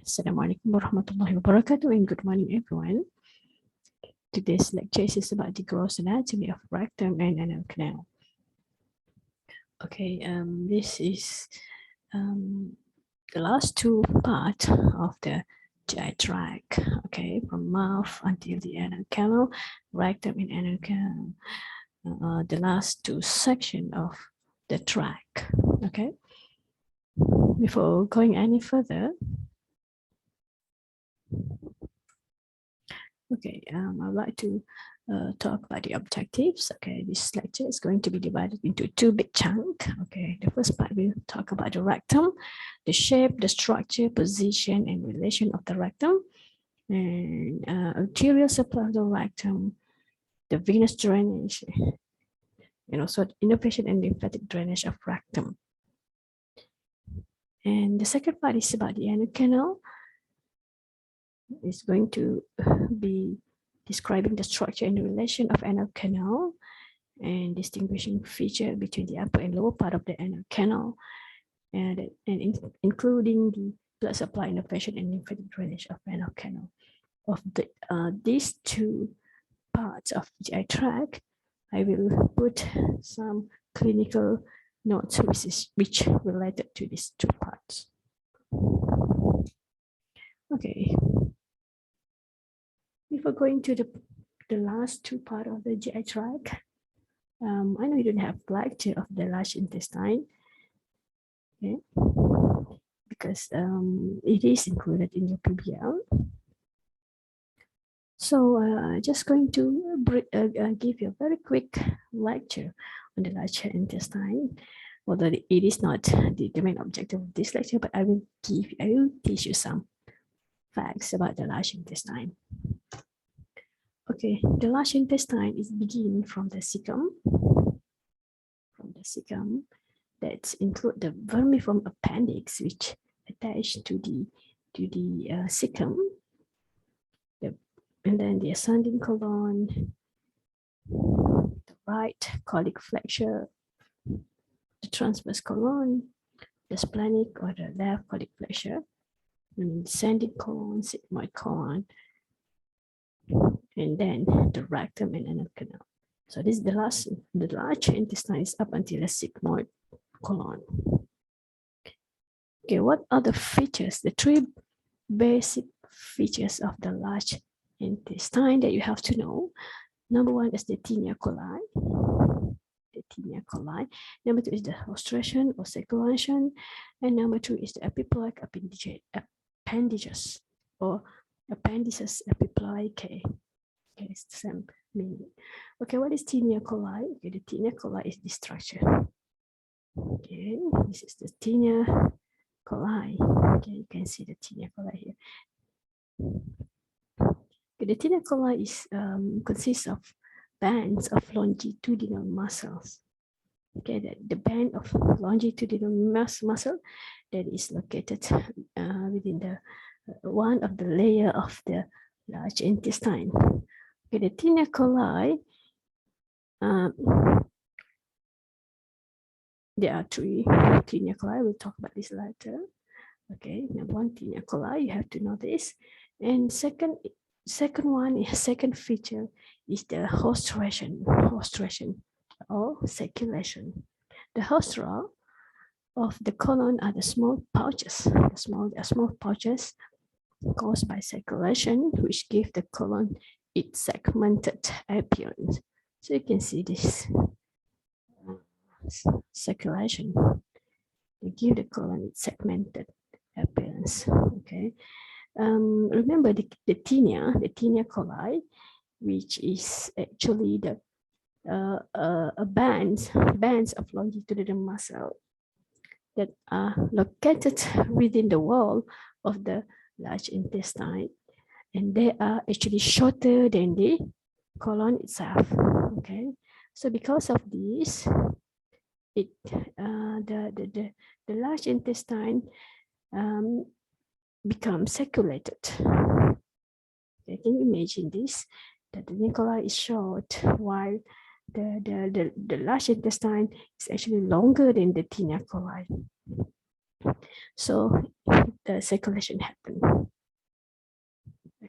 Assalamualaikum warahmatullahi wabarakatuh and good morning everyone. Today's lecture is about the gross anatomy of rectum and anal canal. Okay, this is the last two parts of the GI tract. Okay, from mouth until the anal canal, rectum and anal canal. The last two sections of the tract. Okay, before going any further. Okay, I'd like to talk about the objectives. Okay, this lecture is going to be divided into two big chunks. Okay, the first part we'll talk about the rectum, the shape, the structure, position, and relation of the rectum, and arterial supply of the rectum, the venous drainage, and also the innervation and lymphatic drainage of rectum. And the second part is about the anal canal. It's going to be describing the structure and the relation of anal canal and distinguishing feature between the upper and lower part of the anal canal, and including the blood supply, innervation, and lymphatic drainage of anal canal. Of these two parts of GI tract, I will put some clinical notes which related to these two parts. Okay. Before going to the last two parts of the GI tract, I know you don't have lecture of the large intestine, okay, because it is included in your PBL. So just going to give you a very quick lecture on the large intestine, although it is not the main objective of this lecture, but I will teach you some facts about the large intestine. Okay, the large intestine is beginning from the cecum. That include the vermiform appendix, which attach to the cecum, and then the ascending colon, the right colic flexure, the transverse colon, the splenic or the left colic flexure, and descending colon, sigmoid colon, and then the rectum and anal canal. So this is the large intestine is up until the sigmoid colon. Okay, what are the features, the three basic features of the large intestine that you have to know? Number one is the tinea coli. Number two is the ostration or circulation. And number two is the epiploic appendages or appendices epiploicae. Okay, it's the same meaning. Okay, what is tinea coli? Okay, the tinea coli is this structure. Okay, this is the tinea coli. Okay, you can see the tinea coli here. Okay, the tinea coli is consists of bands of longitudinal muscles. Okay, the band of longitudinal muscle that is located within the one of the layer of the large intestine. Okay, the tinea coli. There are three tinea coli. We'll talk about this later. Okay, number one, tinea coli. You have to know this. And second feature is the ostration or circulation. The rostra of the colon are the small pouches. The small pouches caused by circulation, which give the colon its segmented appearance. So you can see this circulation. They give the colon its segmented appearance. Okay. Remember the tinea coli, which is actually the bands of longitudinal muscle that are located within the wall of the large intestine, and they are actually shorter than the colon itself. Okay, so because of this, the large intestine becomes circulated. Okay, can you imagine this? That the coli is short while the large intestine is actually longer than the tinea coli. So the circulation happens.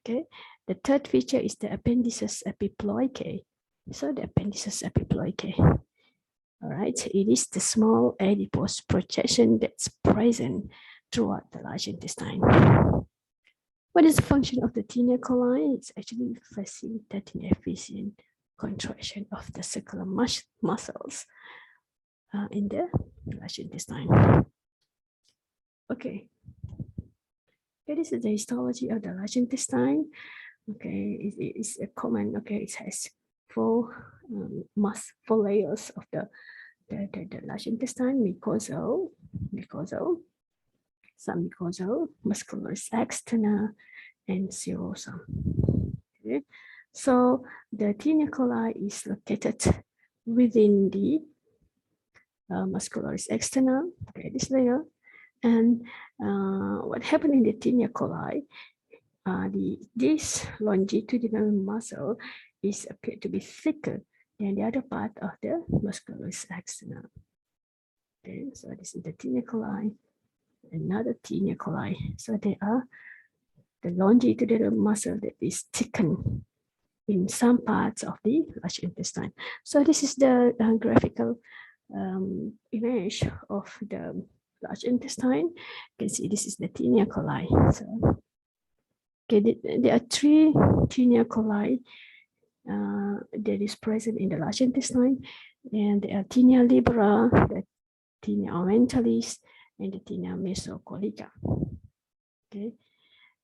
Okay, the third feature is the appendices epiploicae. So the appendices epiploicae. All right, it is the small adipose projection that's present throughout the large intestine. What is the function of the tinea coli? It's actually facilitating efficient contraction of the circular muscles in the large intestine. Okay. This is the histology of the large intestine. Okay, it is a common. Okay, it has four layers of the large intestine: mucosal, submucosal, muscularis externa, and serosum. Okay, so the tinea coli is located within the muscularis externa. Okay, this layer, and what happened in the tinea coli? This longitudinal muscle is appeared to be thicker than the other part of the muscularis externa. Okay, so this is the tinea coli, another tinea coli. So they are the longitudinal muscle that is thickened in some parts of the large intestine. So this is the graphical image of the large intestine. You can see this is the tinea coli. So, okay, there are three tinea coli that is present in the large intestine, and there are tinea libera, the tinea aumentalis, and the tinea mesocolica. Okay.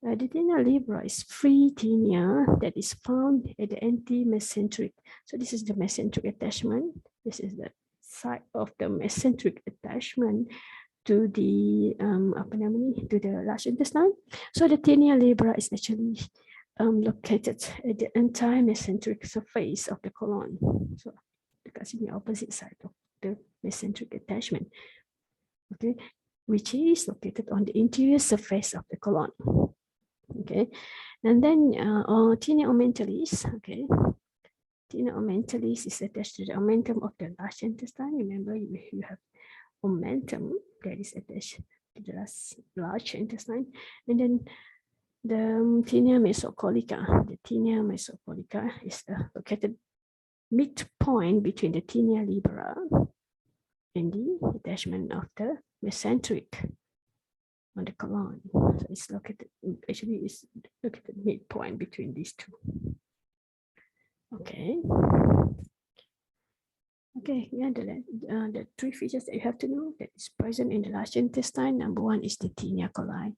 The tinea libera is free tinea that is found at the anti-mesenteric. So this is the mesenteric attachment. This is the site of the mesenteric attachment to the to the large intestine. So the tinea libera is actually located at the anti-mesenteric surface of the colon. So because in the opposite side of the mesenteric attachment, okay, which is located on the interior surface of the colon. Okay, and then tinea aumentalis. Okay, tinea aumentalis is attached to the omentum of the large intestine. Remember, you have omentum that is attached to the large intestine, and then the tinea mesocolica. The tinea mesocolica is located midpoint between the tinea libera and the attachment of the mesenteric on the colon. So it's located, actually it's located midpoint between these two. Okay. Okay, yeah, the three features that you have to know that is present in the large intestine. Number one is the tinea coli.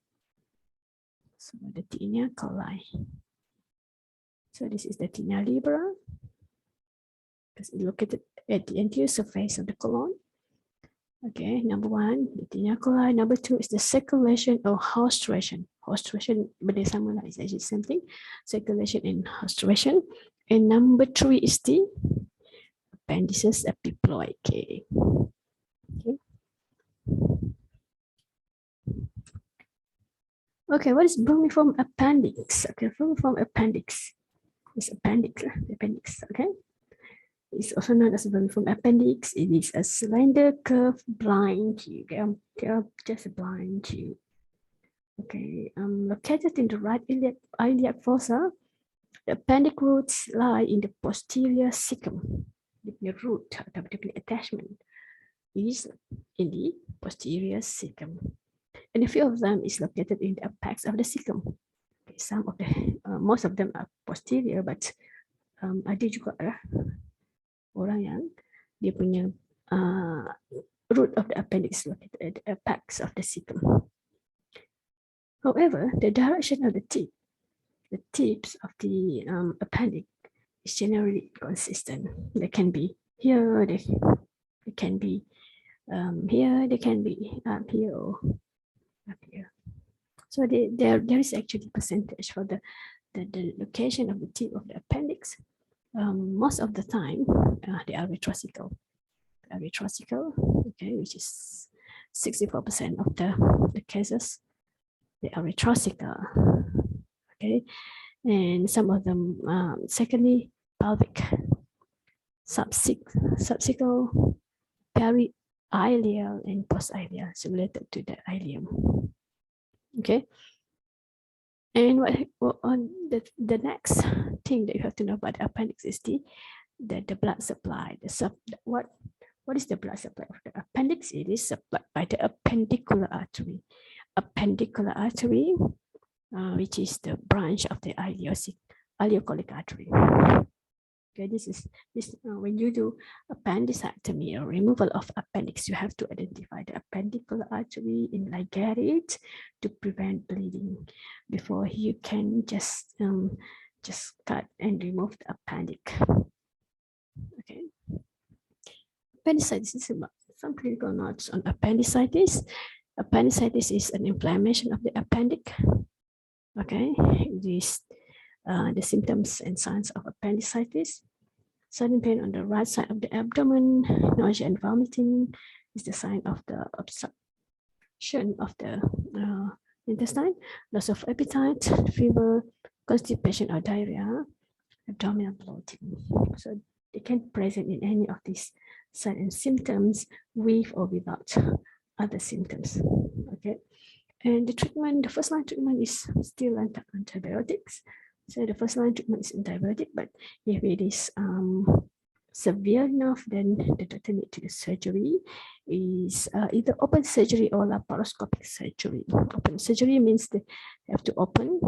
So the tinea coli. So this is the tinea libera, because it's located at the anterior surface of the colon. Okay, number one, the tinea coli. Number two is the circulation or haustration. Haustration, but the same is actually the same thing. Circulation and haustration. And number three is the appendices epiploicae. Okay. Okay, what is vermiform appendix? Okay, vermiform appendix is appendix. Okay. It's also known as vermiform appendix. It is a slender, curved, blind tube. They are just a blind tube. Okay, located in the right iliac fossa, the appendic roots lie in the posterior cecum. The root, the attachment, is in the posterior cecum, and a few of them is located in the apex of the cecum. Okay, some of the, most of them are posterior, but ada juga orang yang dia punya root of the appendix located at the apex of the cecum. However, the direction of the tips of the appendix is generally consistent. They can be here, they can be here, they can be up here or up here. So there is actually percentage for the location of the tip of the appendix. Most of the time, they are retrosical. Okay, which is 64% of the cases. They are retrosical. Okay, and some of them, secondly, pelvic, subsequent, peri-ileal, and post-ileal, so related to the ileum. Okay. And what on the next thing that you have to know about the appendix is the blood supply. What is the blood supply of the appendix? It is supplied by the appendicular artery. Appendicular artery, which is the branch of the ileocholic artery. Okay, this when you do appendicectomy or removal of appendix, you have to identify the appendicular artery and ligate it to prevent bleeding before you can just cut and remove the appendix. Okay. Appendicitis is about some clinical notes on appendicitis. Appendicitis is an inflammation of the appendix. Okay, it is the symptoms and signs of appendicitis. Sudden pain on the right side of the abdomen, nausea and vomiting is the sign of the obstruction of the intestine, loss of appetite, fever, constipation or diarrhea, abdominal bloating. So they can present in any of these signs and symptoms with or without other symptoms. Okay, and the treatment, the first line treatment is still antibiotics. So the first line treatment is antibiotic, but if it is severe enough, then the doctor need to do surgery. Is either open surgery or laparoscopic surgery. Open surgery means they have to open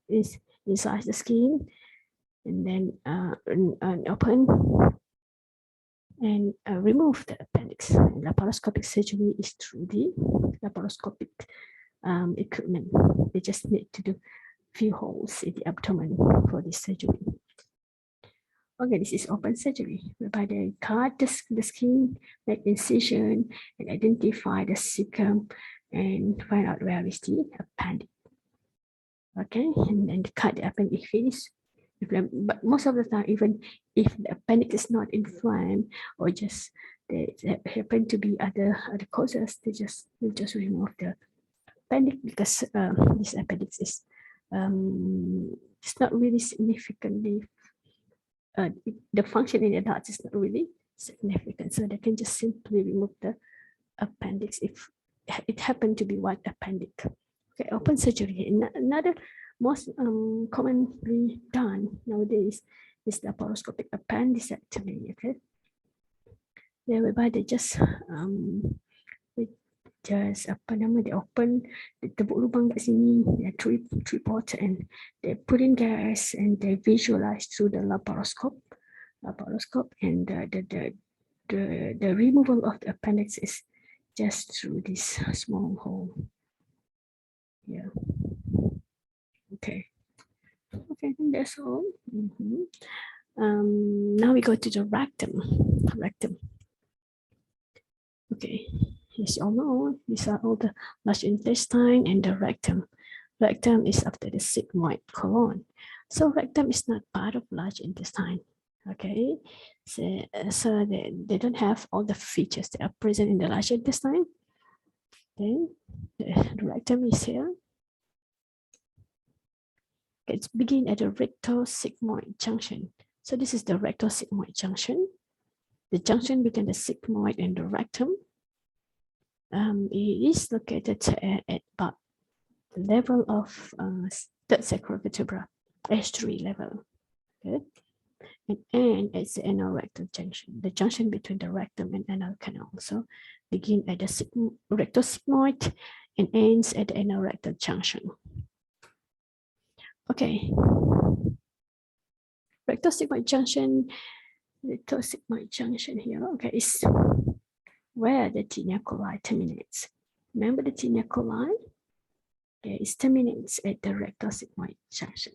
is inside the skin, and then open and remove the appendix. And laparoscopic surgery is through the laparoscopic equipment. They just need to do few holes in the abdomen for this surgery. Okay, this is open surgery, whereby they cut the skin, make incision, and identify the cecum, and find out where is the appendix. Okay, and then cut the appendix finish. But most of the time, even if the appendix is not inflamed or just they happen to be other causes, they just remove the appendix because this appendix is it's not really significantly the function in the adults is not really significant, so they can just simply remove the appendix if it happened to be one appendix. Okay, open surgery. Another most commonly done nowadays is the laparoscopic appendicectomy. Okay, yeah, whereby they just they open, they tepuk lubang kat sini, three ports, and they put in gas and they visualize through the laparoscope, and the removal of the appendix is just through this small hole. Yeah. Okay. Okay, I think that's all. Now we go to the rectum. Okay. As you all know, these are all the large intestine and the rectum. Rectum is after the sigmoid colon. So rectum is not part of large intestine. Okay, so they don't have all the features that are present in the large intestine. Then the rectum is here. Let's begin at the recto-sigmoid junction. So this is the recto-sigmoid junction. The junction between the sigmoid and the rectum. It is located at about the level of third sacral vertebra, H3 level. Good. And it's the anal rectal junction, the junction between the rectum and anal canal. So begin at the rectosigmoid and ends at the anal rectal junction. Okay. Rectosigmoid junction here, okay, is where the tinea coli terminates. Remember the tinea coli? Okay, it terminates at the rectosigmoid junction.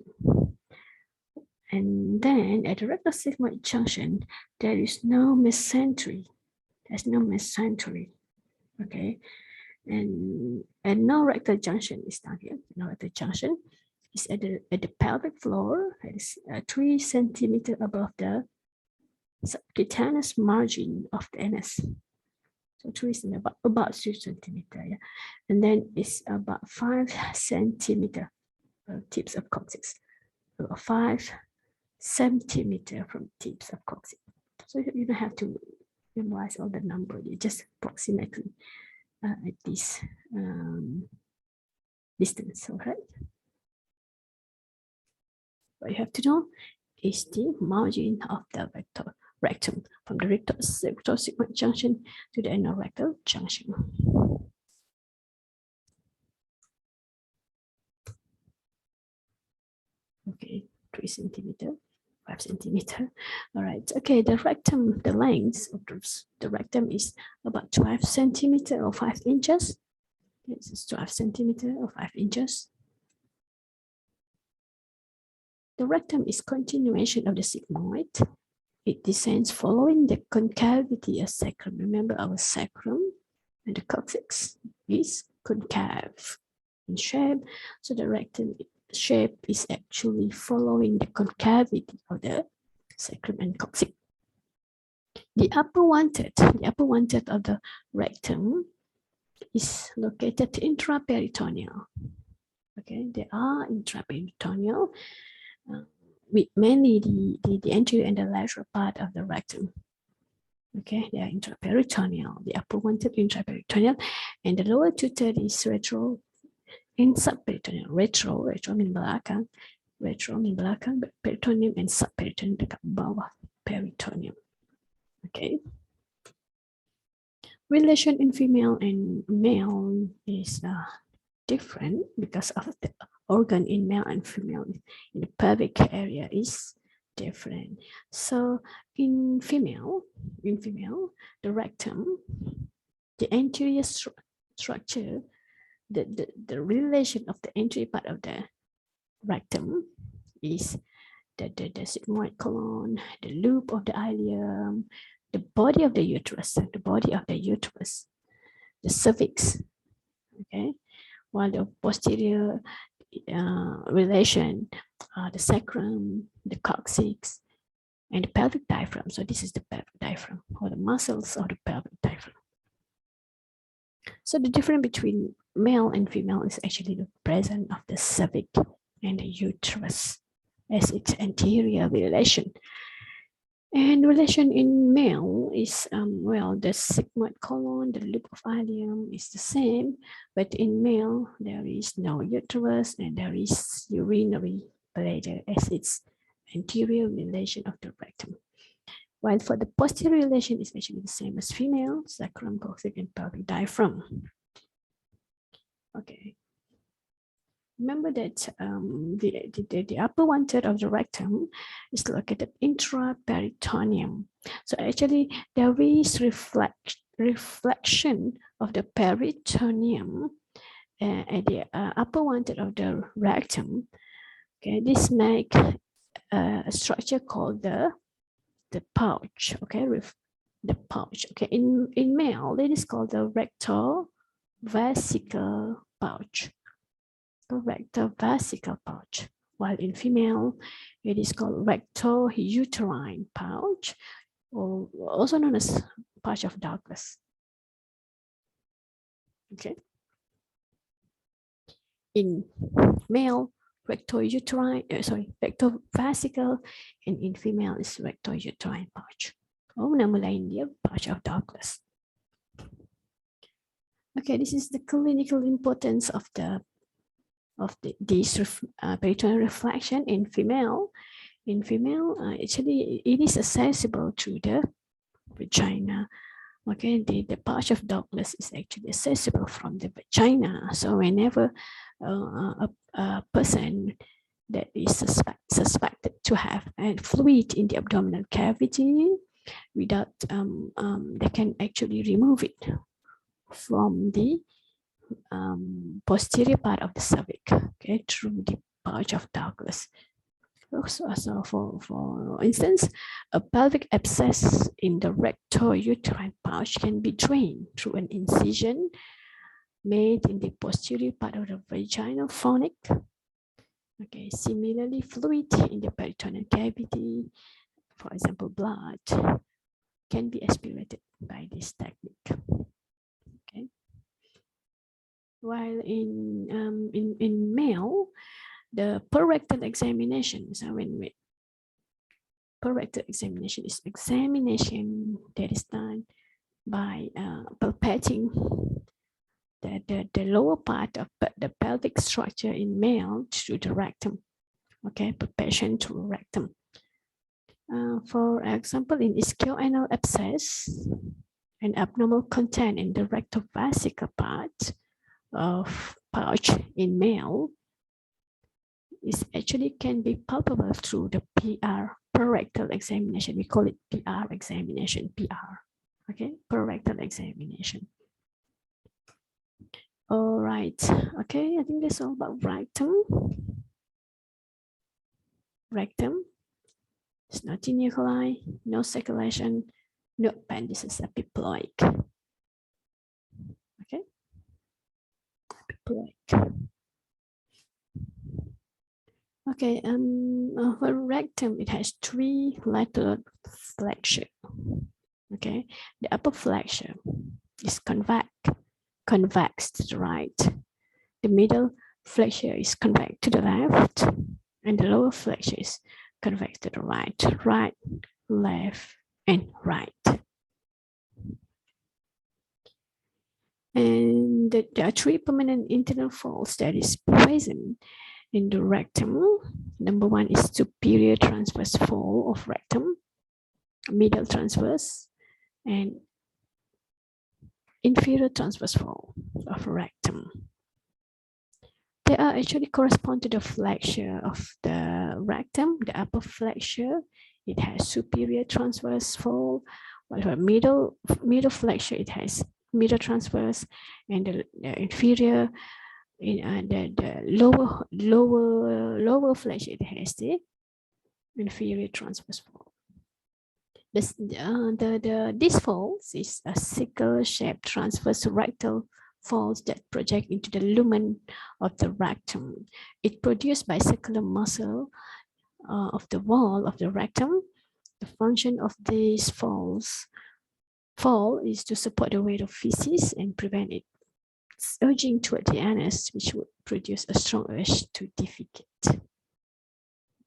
And then at the rectosigmoid junction, there is no mesentery. There's no mesentery. Okay. And no rectal junction is down here. No rectal junction is at the pelvic floor. It is 3 centimeters above the subcutaneous margin of the anus. So 3 is about 3 centimeters. Yeah. And then it's about 5 centimeters tips of coccyx. So 5 centimeters from tips of coccyx. So you don't have to memorize all the number. You just approximately at this distance. All right. What you have to know is the margin of the rectum from the rectosigmoid junction to the anorectal junction. Okay, 3 centimeter, 5 centimeter. All right. Okay, the rectum, the length of the rectum is about 12 centimeter or 5 inches. This is 12 centimeter or 5 inches. The rectum is continuation of the sigmoid. It descends following the concavity of sacrum. Remember our sacrum and the coccyx is concave in shape. So the rectum shape is actually following the concavity of the sacrum and coccyx. The upper one-third of the rectum is located intraperitoneal. Okay, they are intraperitoneal, with mainly the anterior and the lateral part of the rectum. Okay, they are intraperitoneal. The upper one-third intraperitoneal, and the lower two-thirds is retro and subperitoneal. Retro mean belakang, peritoneum and subperitoneum dekat bawah peritoneum. Okay. Relation in female and male is different because of the organ in male and female in the pelvic area is different. So in female, the rectum, the anterior structure, the relation of the anterior part of the rectum is the sigmoid colon, the loop of the ileum, the body of the uterus, the cervix. Okay, while the posterior relation, the sacrum, the coccyx, and the pelvic diaphragm. So this is the pelvic diaphragm, or the muscles of the pelvic diaphragm. So the difference between male and female is actually the presence of the cervix and the uterus as its anterior relation. And relation in male is, well, the sigmoid colon, the loop of ileum is the same, but in male, there is no uterus and there is urinary bladder as its anterior relation of the rectum. While for the posterior relation is actually the same as female, sacrum, coccyx, and pelvic diaphragm. Okay. Remember that the upper one-third of the rectum is located intraperitoneum. So actually there is reflection of the peritoneum at the upper one-third of the rectum. Okay, this make a structure called the pouch. Okay, the pouch. Okay, in male it is called the rectovesical pouch. Rectovesical pouch, while in female it is called rectouterine pouch, or also known as pouch of Douglas. Okay. In male, rectovesical, and in female is rectouterine pouch. Oh, nama lain dia pouch of Douglas. Okay, this is the clinical importance of this peritoneal reflection in female. In female, actually, it is accessible to the vagina. Okay, the pouch of Douglas is actually accessible from the vagina. So whenever a person that is suspected to have a fluid in the abdominal cavity, without they can actually remove it from the posterior part of the cervix, okay, through the pouch of Douglas. So for instance, a pelvic abscess in the rectouterine pouch can be drained through an incision made in the posterior part of the vaginal fornix. Okay, similarly, fluid in the peritoneal cavity, for example, blood, can be aspirated by this technique. Okay. While in male, the per-rectal examination, so when per-rectal examination is examination that is done by palpating the lower part of the pelvic structure in male through the rectum. okay, palpation through rectum. For example, in ischio anal abscess, an abnormal content in the rectovesical part of pouch in male is actually can be palpable through the PR, per-rectal examination. We call it PR examination, PR, okay, per-rectal examination. All right, okay, I think that's all about rectum. Rectum, it's no nuclei, no circulation, no appendices, epiploic. Okay, epiploic. Okay, for rectum, it has 3 lateral flexure. Okay, the upper flexure is convex to the right. The middle flexure is convex to the left, and the lower flexure is convex to the right, right, left, and right. And there are 3 permanent internal folds that is present in the rectum. Number 1 is superior transverse fold of rectum, middle transverse, and inferior transverse fold of rectum. They are actually correspond to the flexure of the rectum. The upper flexure, it has superior transverse fold, while the middle flexure, it has middle transverse, and the inferior, the lower flexure, it has the inferior transverse fold. This folds is a sickle-shaped transverse rectal folds that project into the lumen of the rectum. It produced by circular muscle of the wall of the rectum. The function of these fall is to support the weight of feces and prevent it urging toward the anus, which would produce a strong urge to defecate.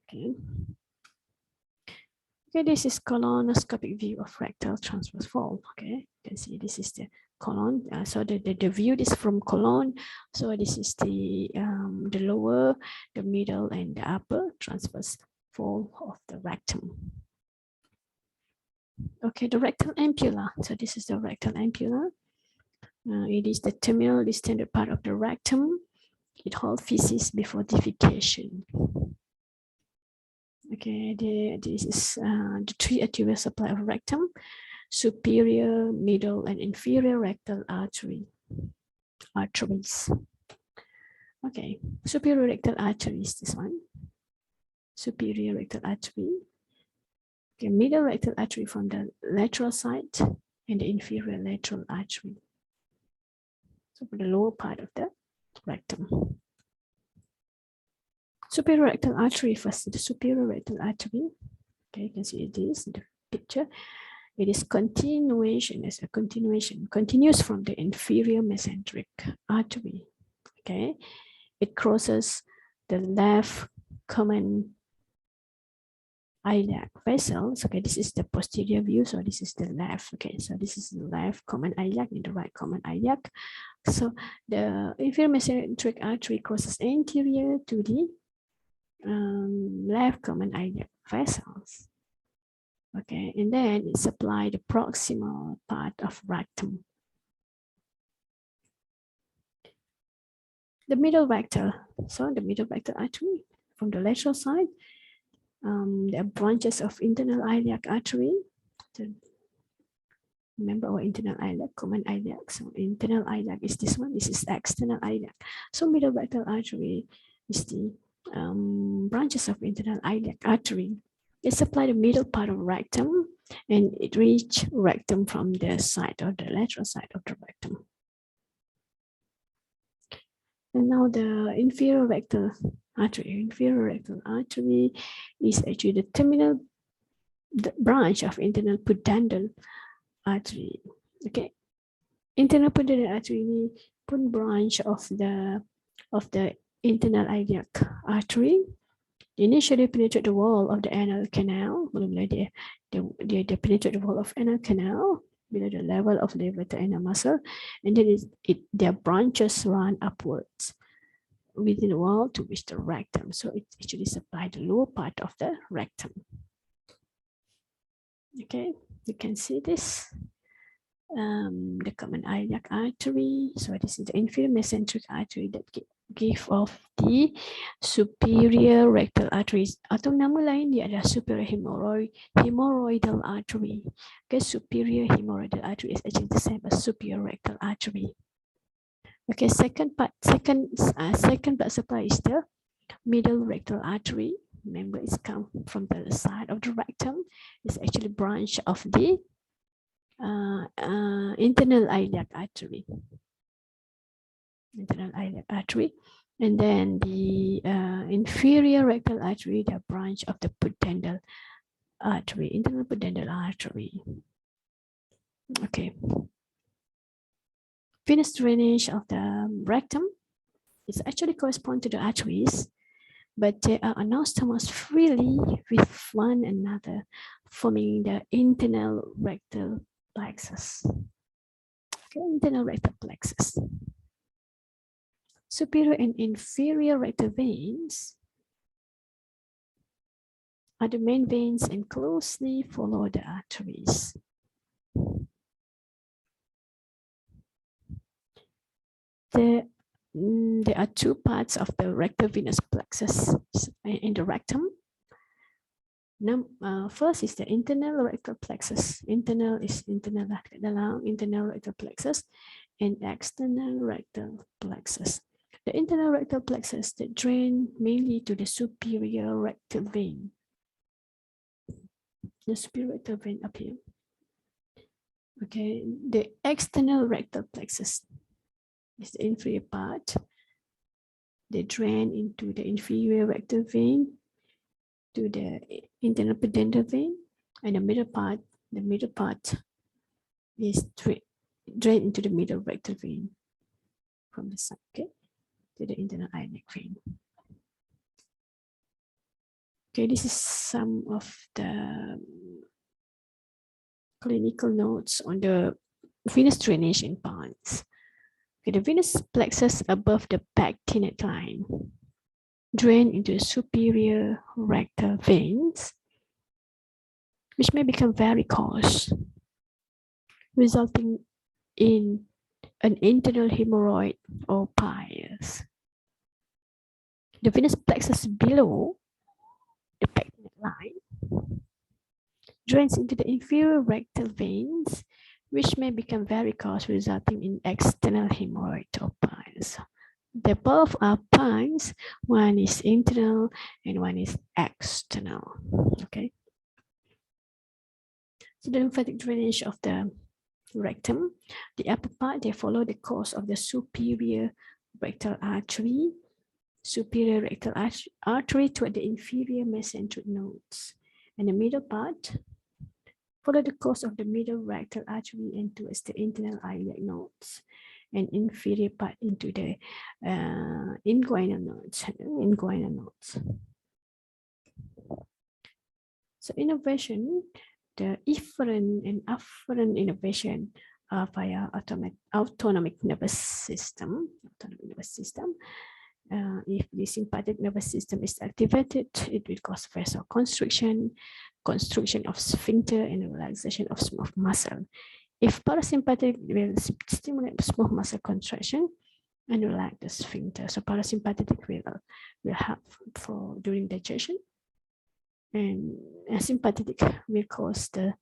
Okay. Okay, this is colonoscopic view of rectal transverse fold. Okay, you can see this is the colon. So the view is from colon. So this is the lower, the middle, and the upper transverse fold of the rectum. Okay, the rectal ampulla. So this is the rectal ampulla. It is the terminal distended part of the rectum. It holds feces before defecation. Okay, this is the 3 arterial supply of rectum: superior, middle, and inferior rectal arteries. Okay, superior rectal artery is this one. Superior rectal artery. Okay, middle rectal artery from the lateral side, and the inferior lateral artery. So for the lower part of the rectum. Superior rectal artery, first the superior rectal artery. Okay, you can see this in the picture. It is continues from the inferior mesenteric artery. Okay, it crosses the left common iliac vessels. Okay, this is the posterior view, so this is the left. Okay, so this is the left common iliac and the right common iliac. So the inferior mesenteric artery crosses anterior to the left common iliac vessels. Okay, and then it supplies the proximal part of rectum. The middle rectal, so the middle rectal artery from the lateral side, there are branches of internal iliac artery. So remember our internal iliac, common iliac. So internal iliac is this one. This is external iliac. So middle rectal artery is the branches of internal iliac artery. It supplies the middle part of rectum, and it reaches rectum from the side or the lateral side of the rectum. And now the inferior rectal artery. Inferior rectal artery is actually the terminal branch of internal pudendal artery. Okay, internal pudendal artery ini pun branch of the internal iliac artery. Initially penetrate the wall of the anal canal. Mula-mula dia penetrate the wall of anal canal below the level of levator anal muscle, and then their branches run upwards within the wall to reach the rectum. So it actually supplies the lower part of the rectum. Okay, you can see this. The common iliac artery. So this is the inferior mesenteric artery that give off the superior rectal arteries. Atau nama lain dia adalah superior hemorrhoidal artery. Okay, superior hemorrhoidal artery is actually the same as superior rectal artery. Okay, second blood supply is the middle rectal artery. Remember, it's come from the side of the rectum. It's actually branch of the internal iliac artery. And then the inferior rectal artery, the branch of the pudendal artery, internal pudendal artery. Okay. Venous drainage of the rectum is actually correspond to the arteries, but they are anastomosed freely with one another, forming the internal rectal plexus. Okay, internal rectal plexus. Superior and inferior rectal veins are the main veins and closely follow the arteries. There are two parts of the rectal venous plexus in the rectum. First is the internal rectal plexus. Internal is internal rectal plexus, and external rectal plexus. The internal rectal plexus that drain mainly to the superior rectal vein. The superior rectal vein up here. Okay, the external rectal plexus is the inferior part. They drain into the inferior rectal vein to the internal pudendal vein, and the middle part is drained into the middle rectal vein from the side, okay, to the internal iliac vein. Okay, this is some of the clinical notes on the venous drainage in pons. Okay, the venous plexus above the pectinate line drain into the superior rectal veins, which may become varicose, resulting in an internal hemorrhoid or piles. The venous plexus below the pectinate line drains into the inferior rectal veins, which may become varicose, resulting in external hemorrhoid or piles. The both are piles, one is internal and one is external. Okay. So the lymphatic drainage of the rectum, the upper part, they follow the course of the superior rectal artery, toward the inferior mesenteric nodes, and the middle part follow the course of the middle rectal artery and towards the internal iliac nodes, and inferior part into the inguinal nodes. So innervation, the efferent and afferent innervation are via autonomic nervous system. If the sympathetic nervous system is activated, it will cause vasoconstriction, constriction of sphincter, and relaxation of smooth muscle. If parasympathetic, will stimulate smooth muscle contraction and relax the sphincter. So parasympathetic will help for during digestion, and sympathetic will cause the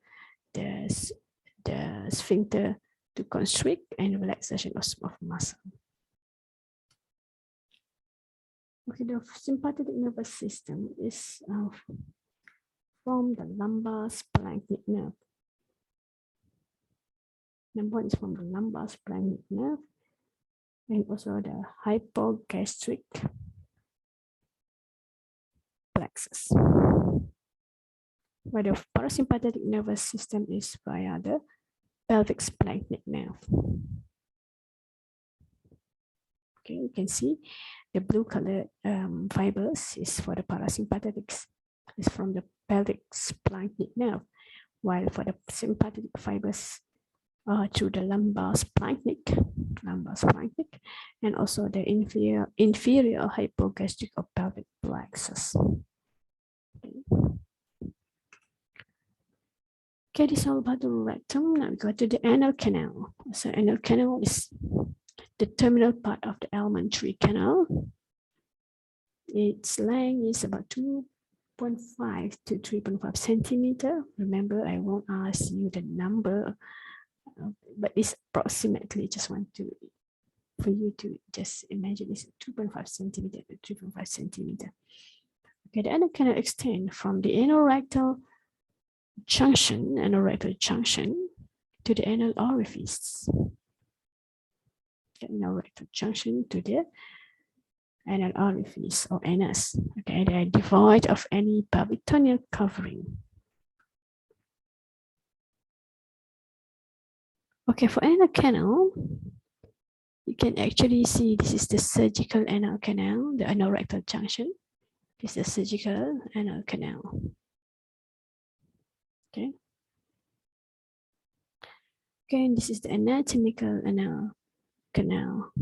sphincter to constrict and relaxation of smooth muscle. Okay, the sympathetic nervous system is from the lumbar splanchnic nerve. Number one is from the lumbar splanchnic nerve, and also the hypogastric plexus. Where the parasympathetic nervous system is via the pelvic splanchnic nerve. Okay, you can see the blue colored fibers is for the parasympathetics, is from the pelvic splanchnic nerve, while for the sympathetic fibers through the lumbar splanchnic, and also the inferior hypogastric or pelvic plexus. Okay, this is all about the rectum. Now we go to the anal canal. So anal canal is the terminal part of the alimentary canal. Its length is about 2.5 to 3.5 centimeter. Remember, I won't ask you the number, but it's approximately, just want to, for you to just imagine it's 2.5 centimeter to 3.5 centimeter. Okay, the anal canal extends from the anal rectal junction to the anal orifice. The anal rectal junction to the anal orifice or anus. Okay, they are devoid of any peritoneal covering. Okay, for anal canal, you can actually see this is the surgical anal canal, the anal rectal junction. This is the surgical anal canal. Okay. Okay, and this is the anatomical anal canal.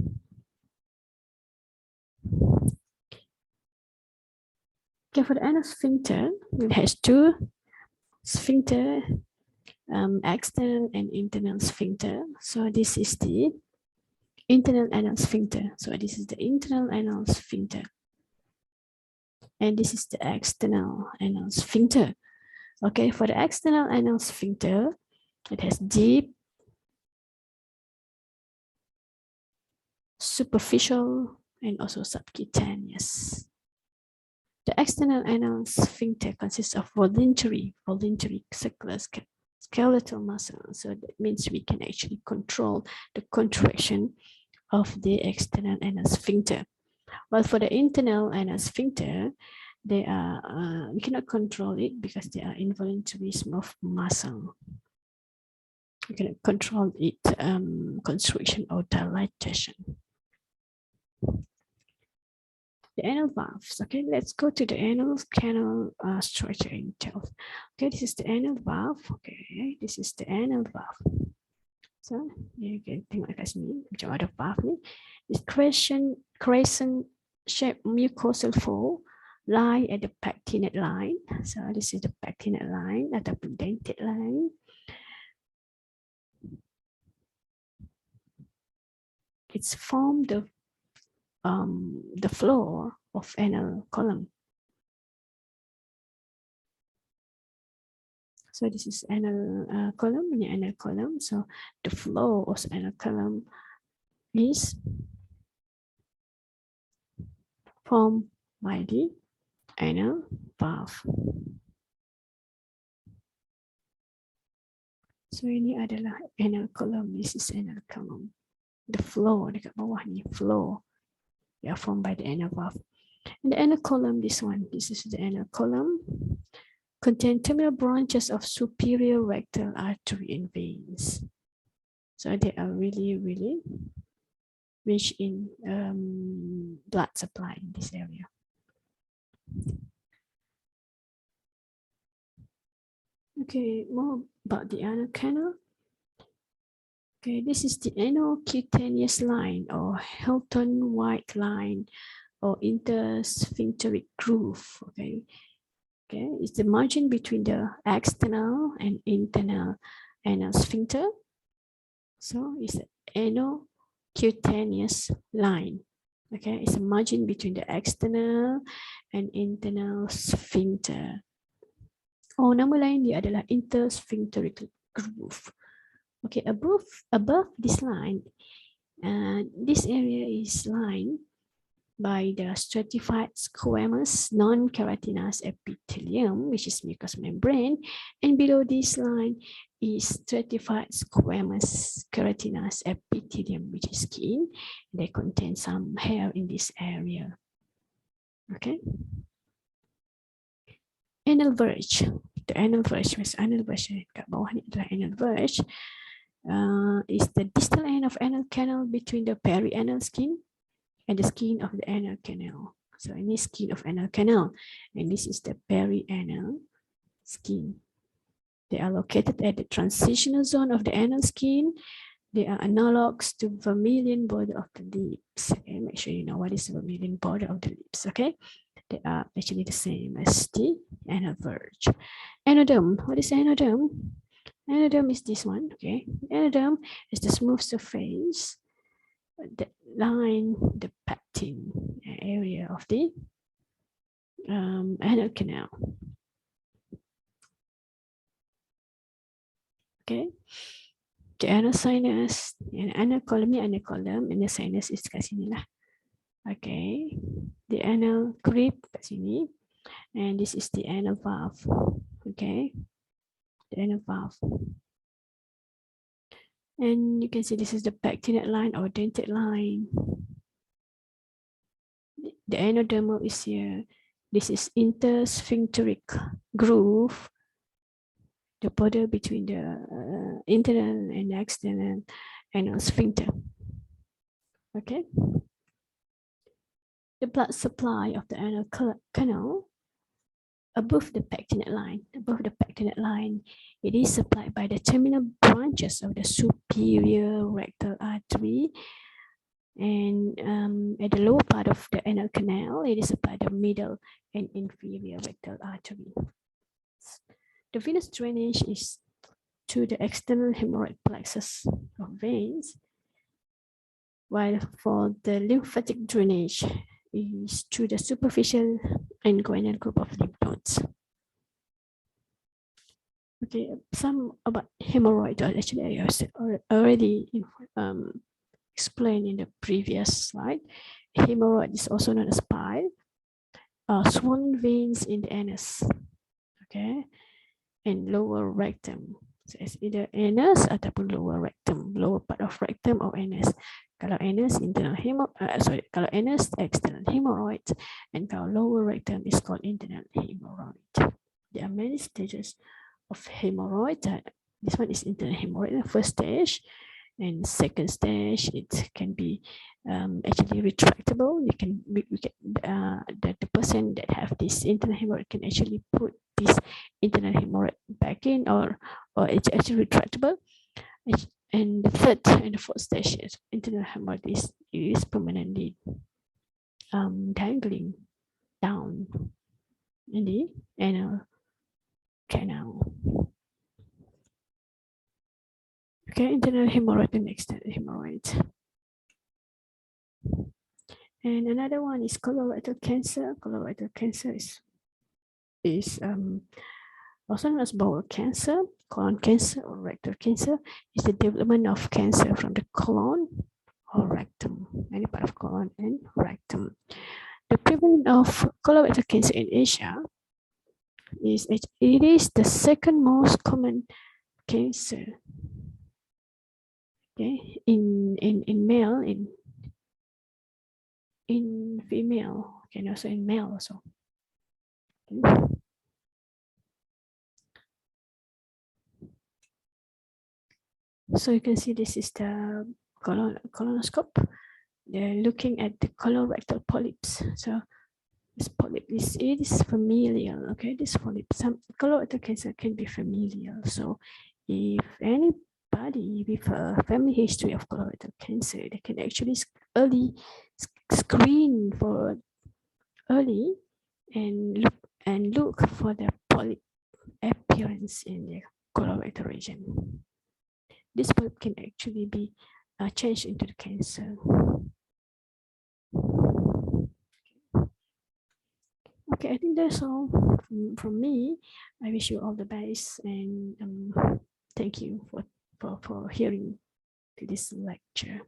Okay, for the anal sphincter, it has two sphincter, external and internal sphincter. So this is the internal anal sphincter. So this is the internal anal sphincter. And this is the external anal sphincter. Okay, for the external anal sphincter, it has deep, superficial, and also subcutaneous. The external anal sphincter consists of voluntary circular skeletal muscle. So that means we can actually control the contraction of the external anal sphincter. While for the internal anal sphincter, they are we cannot control it because they are involuntary of muscle. We cannot control it constriction or dilatation. The anal valves. Okay, let's go to the anal canal structure itself. Okay, this is the anal valve. Okay, this is the anal valve. So you can think like ni macam ada valve ni. This crescent shaped mucosal fold lie at the pectinate line. So this is the pectinate line ataupun dentate line. It's formed the floor of anal column. So this is anal column, anal column. So the floor of anal column is formed by the anal valve. So ini adalah anal column. This is anal column. The floor dekat bawah ni floor. They are formed by the anal valve. And the anal column, this one, this is the anal column. Contain terminal branches of superior rectal artery and veins. So they are really rich in blood supply in this area. Okay, more about the anal canal. Okay, this is the anal cutaneous line or Hilton White line or intersphincteric groove. Okay, it's the margin between the external and internal anal sphincter. So it's the anal cutaneous line. Okay, it's a margin between the external and internal sphincter. Oh, nama lain dia adalah intersphincteric groove. Okay, above this line, this area is lined by the stratified squamous non-keratinous epithelium, which is mucous membrane, and below this line is stratified squamous keratinous epithelium, which is skin. They contain some hair in this area. Okay. Anal verge. The anal verge, anal verge kat bawah ni adalah anal verge. Is the distal end of anal canal between the perianal skin and the skin of the anal canal. So ini skin of anal canal, and this is the perianal skin. They are located at the transitional zone of the anal skin. They are analogs to vermilion border of the lips. Okay, make sure you know what is vermilion border of the lips. Okay, they are actually the same as the anal verge. Enoderm. What is enoderm? Enoderm is this one. Okay, enoderm is the smooth surface that line the pectin area of the anal canal. Okay, the anal sinus and anal column ni anal column, and the sinus is kat sini lah. Okay, the anal crypt kat sini, and this is the anal valve. Okay, the anal valve. And you can see this is the pectinate line or dentate line. The anodermal is here. This is intersphincteric groove, the border between the internal and external anal sphincter. Okay. The blood supply of the anal canal above the pectinate line. Above the pectinate line, it is supplied by the terminal branches of the superior rectal artery. And at the lower part of the anal canal, it is supplied the middle and inferior rectal artery. The venous drainage is to the external hemorrhoid plexus of veins, while for the lymphatic drainage is to the superficial and guanal group of lymph nodes. Okay, some about hemorrhoid actually I already explained in the previous slide. Hemorrhoid is also known as bile, swollen veins in the anus, okay, and lower rectum. So it's either anus ataupun lower rectum, lower part of rectum or anus. Kalau anus internal kalau anus external hemorrhoid, and kalau lower rectum is called internal hemorrhoid. There are many stages of hemorrhoid. This one is internal hemorrhoid, the first stage, and second stage it can be actually retractable. You can the person that have this internal hemorrhoid can actually put this internal hemorrhoid back in, or it's actually retractable. And the third and the fourth stage is internal hemorrhoid is permanently dangling down in the anal canal. Okay, internal hemorrhoid and external hemorrhoid. And another one is colorectal cancer. Colorectal cancer is also known as bowel cancer, colon cancer, or rectal cancer. Is the development of cancer from the colon or rectum, any part of colon and rectum. The prevalence of colorectal cancer in Asia is the second most common cancer. Okay, in male, in female, and also in male also. Okay. So you can see this is the colonoscope. They're looking at the colorectal polyps. So this polyp it is familial. Okay, this polyp, some colorectal cancer can be familial. So if anybody with a family history of colorectal cancer, they can actually screen for early and look for the polyp appearance in the colorectal region. This polyp can actually be changed into the cancer. Okay, I think that's all from me. I wish you all the best, and thank you for hearing to this lecture.